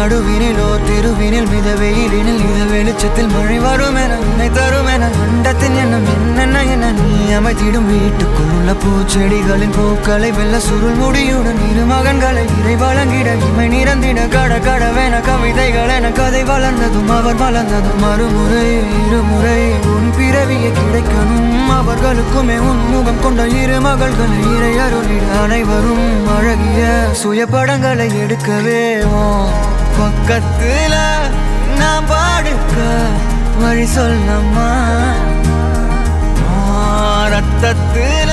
நடுவினிலோ தெருவினில் மித வெயிலினில் இத வெளிச்சத்தில் மழை வரும் என நினை தரும் என அண்டத்தின் எண்ணம் என்னென்ன என நீ அமைத்திடும் வீட்டுக்குள்ள பூச்செடிகளின் பூக்களை வெல்ல சுருள் முடியுடன் இரு மகன்களை இறை வழங்கிட இமை நிறந்திட கட கடவென கவிதைகள் என கதை வளர்ந்ததும் அவர் வளர்ந்ததும் மறுமுறை இருமுறை உன் பிறவியை கிடைக்கணும் அவர்களுக்குமே உன்முகம் கொண்ட இரு மகள்களை இறை அருளிட அனைவரும் அழகிய சுய படங்களை எடுக்கவே பக்கத்துல நான் பாடுக்க வழி சொல்லம்மா ரத்தத்துல